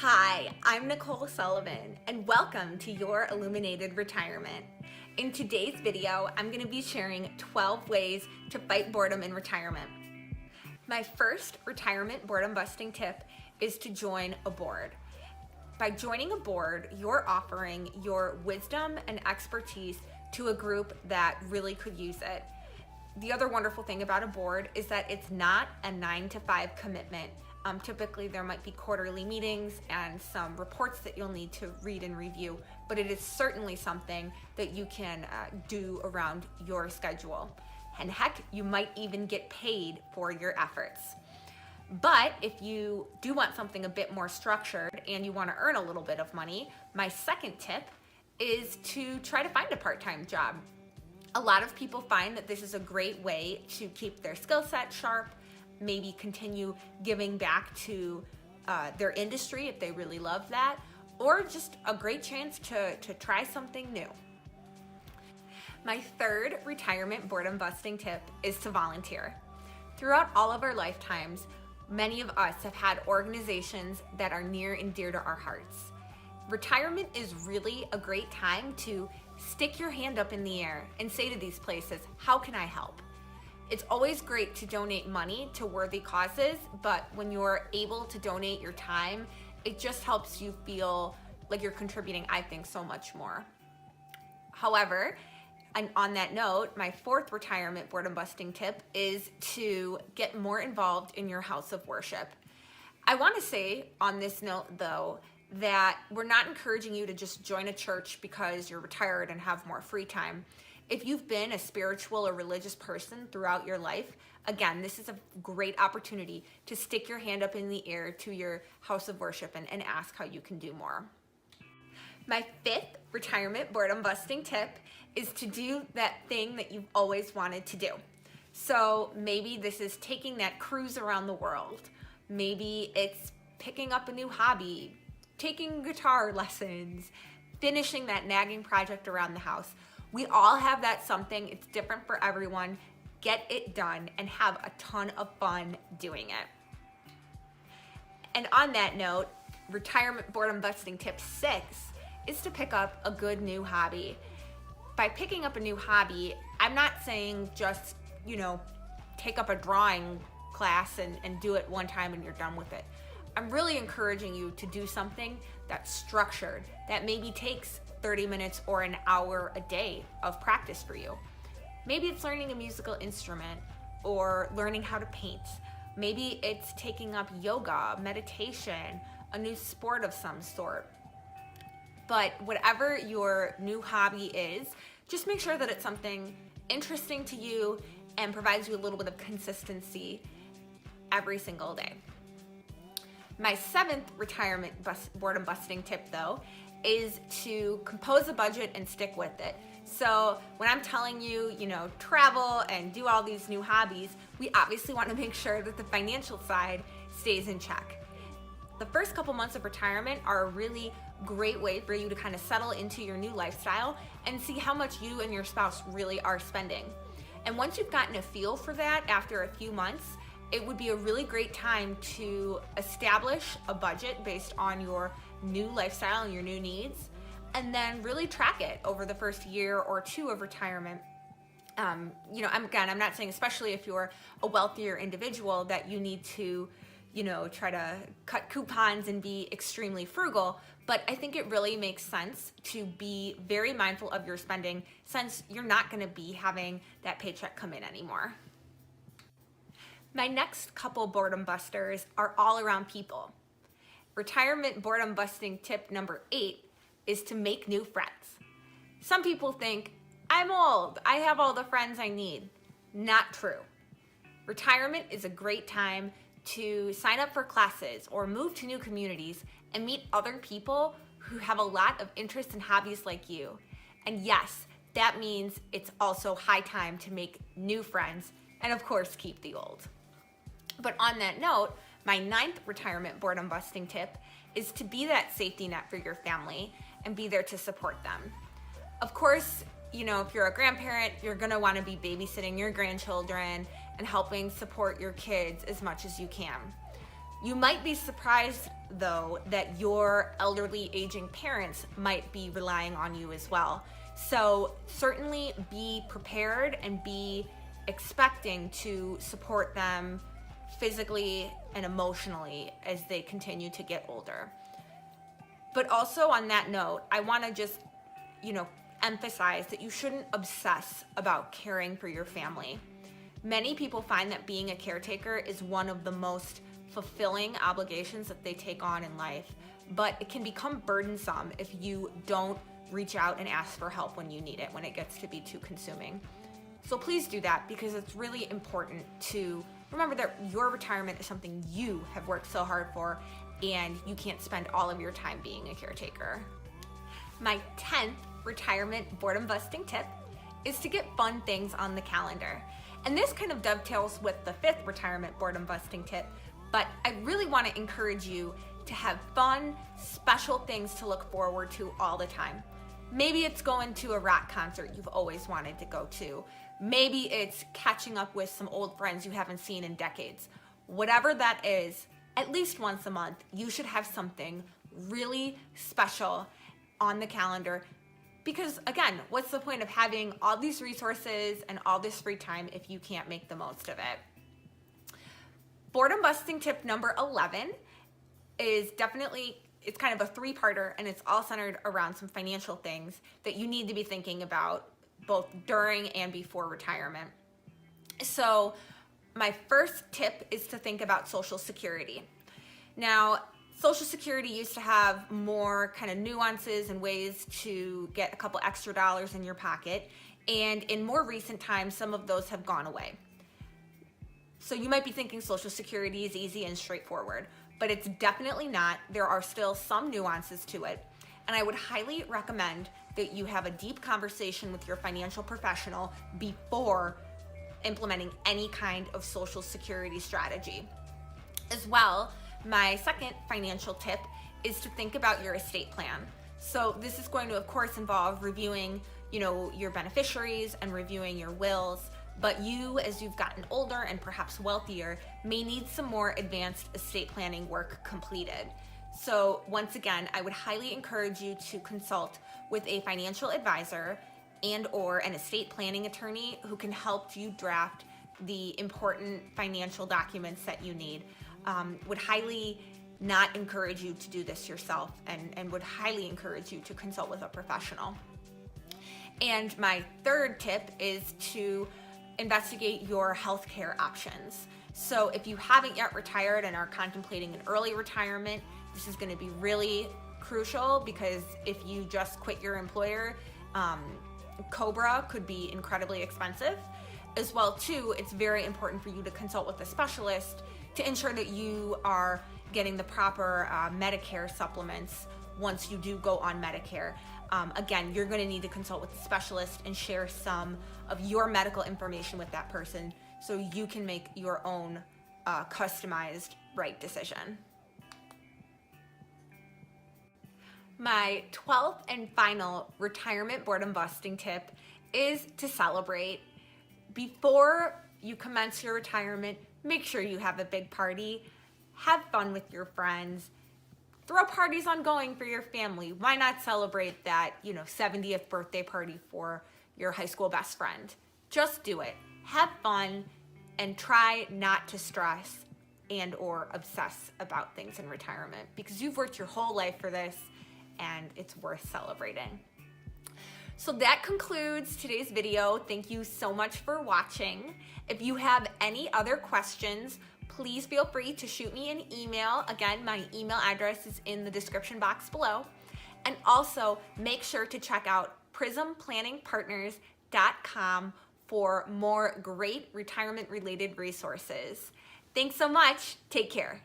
Hi, I'm Nicole Sullivan, and welcome to your Illuminated Retirement. In today's video, I'm going to be sharing 12 ways to fight boredom in retirement. My first retirement boredom busting tip is to join a board. By joining a board, you're offering your wisdom and expertise to a group that really could use it. The other wonderful thing about a board is that it's not a 9-to-5 commitment. Typically there might be quarterly meetings and some reports that you'll need to read and review, but it is certainly something that you can do around your schedule. And heck, you might even get paid for your efforts. But if you do want something a bit more structured and you want to earn a little bit of money, my second tip is to try to find a part-time job. A lot of people find that this is a great way to keep their skill set sharp, maybe continue giving back to their industry if they really love that, or just a great chance to try something new. My third retirement boredom busting tip is to volunteer. Throughout all of our lifetimes, many of us have had organizations that are near and dear to our hearts. Retirement is really a great time to stick your hand up in the air and say to these places, how can I help? It's always great to donate money to worthy causes, but when you're able to donate your time, it just helps you feel like you're contributing, I think, so much more. However, and on that note, my fourth retirement boredom busting tip is to get more involved in your house of worship. I want to say on this note, though, that we're not encouraging you to just join a church because you're retired and have more free time. If you've been a spiritual or religious person throughout your life, again, this is a great opportunity to stick your hand up in the air to your house of worship and ask how you can do more. My fifth retirement boredom busting tip is to do that thing that you've always wanted to do. So maybe this is taking that cruise around the world. Maybe it's picking up a new hobby, taking guitar lessons, finishing that nagging project around the house. We all have that something. It's different for everyone. Get it done and have a ton of fun doing it. And on that note, retirement boredom busting tip 6 is to pick up a good new hobby. By picking up a new hobby, I'm not saying just, take up a drawing class and do it one time and you're done with it. I'm really encouraging you to do something that's structured, that maybe takes 30 minutes or an hour a day of practice for you. Maybe it's learning a musical instrument or learning how to paint. Maybe it's taking up yoga, meditation, a new sport of some sort. But whatever your new hobby is, just make sure that it's something interesting to you and provides you a little bit of consistency every single day. My seventh retirement boredom busting tip, though, is to compose a budget and stick with it. So when I'm telling you, travel and do all these new hobbies, we obviously want to make sure that the financial side stays in check. The first couple months of retirement are a really great way for you to kind of settle into your new lifestyle and see how much you and your spouse really are spending. And once you've gotten a feel for that after a few months, it would be a really great time to establish a budget based on your new lifestyle and your new needs, and then really track it over the first year or two of retirement. I'm not saying, especially if you're a wealthier individual, that you need to, try to cut coupons and be extremely frugal, but I think it really makes sense to be very mindful of your spending since you're not going to be having that paycheck come in anymore. My next couple boredom busters are all around people. Retirement boredom busting tip number 8 is to make new friends. Some people think, I'm old, I have all the friends I need. Not true. Retirement is a great time to sign up for classes or move to new communities and meet other people who have a lot of interests and hobbies like you. And yes, that means it's also high time to make new friends and of course keep the old. But on that note, my 9th retirement boredom busting tip is to be that safety net for your family and be there to support them. Of course, if you're a grandparent, you're gonna wanna be babysitting your grandchildren and helping support your kids as much as you can. You might be surprised though that your elderly aging parents might be relying on you as well. So certainly be prepared and be expecting to support them physically and emotionally as they continue to get older. But also on that note, I want to just, emphasize that you shouldn't obsess about caring for your family. Many people find that being a caretaker is one of the most fulfilling obligations that they take on in life, but it can become burdensome if you don't reach out and ask for help when you need it, when it gets to be too consuming. So please do that, because it's really important to remember that your retirement is something you have worked so hard for, and you can't spend all of your time being a caretaker. My 10th retirement boredom busting tip is to get fun things on the calendar. And this kind of dovetails with the 5th retirement boredom busting tip, but I really want to encourage you to have fun, special things to look forward to all the time. Maybe it's going to a rock concert you've always wanted to go to. Maybe it's catching up with some old friends you haven't seen in decades. Whatever that is, at least once a month, you should have something really special on the calendar. Because again, what's the point of having all these resources and all this free time if you can't make the most of it? Boredom busting tip number 11 is it's kind of a 3-parter, and it's all centered around some financial things that you need to be thinking about both during and before retirement. So my first tip is to think about Social Security. Now, Social Security used to have more kind of nuances and ways to get a couple extra dollars in your pocket, and in more recent times, some of those have gone away. So you might be thinking Social Security is easy and straightforward, but it's definitely not. There are still some nuances to it, and I would highly recommend that you have a deep conversation with your financial professional before implementing any kind of Social Security strategy. As well, my second financial tip is to think about your estate plan. So this is going to, of course, involve reviewing, your beneficiaries and reviewing your wills, but you, as you've gotten older and perhaps wealthier, may need some more advanced estate planning work completed. So once again, I would highly encourage you to consult with a financial advisor and or an estate planning attorney who can help you draft the important financial documents that you need. Would highly not encourage you to do this yourself, and would highly encourage you to consult with a professional. And my third tip is to investigate your healthcare options. So if you haven't yet retired and are contemplating an early retirement, this is going to be really crucial, because if you just quit your employer, COBRA could be incredibly expensive. As well, too, it's very important for you to consult with a specialist to ensure that you are getting the proper Medicare supplements once you do go on Medicare. Again, you're going to need to consult with a specialist and share some of your medical information with that person so you can make your own customized right decision. My 12th and final retirement boredom busting tip is to celebrate. Before you commence your retirement, make sure you have a big party. Have fun with your friends. Throw parties ongoing for your family. Why not celebrate that, 70th birthday party for your high school best friend? Just do it. Have fun and try not to stress and or obsess about things in retirement, because you've worked your whole life for this and it's worth celebrating. So that concludes today's video. Thank you so much for watching. If you have any other questions, please feel free to shoot me an email. Again, my email address is in the description box below. And also make sure to check out prismplanningpartners.com for more great retirement related resources. Thanks so much. Take care.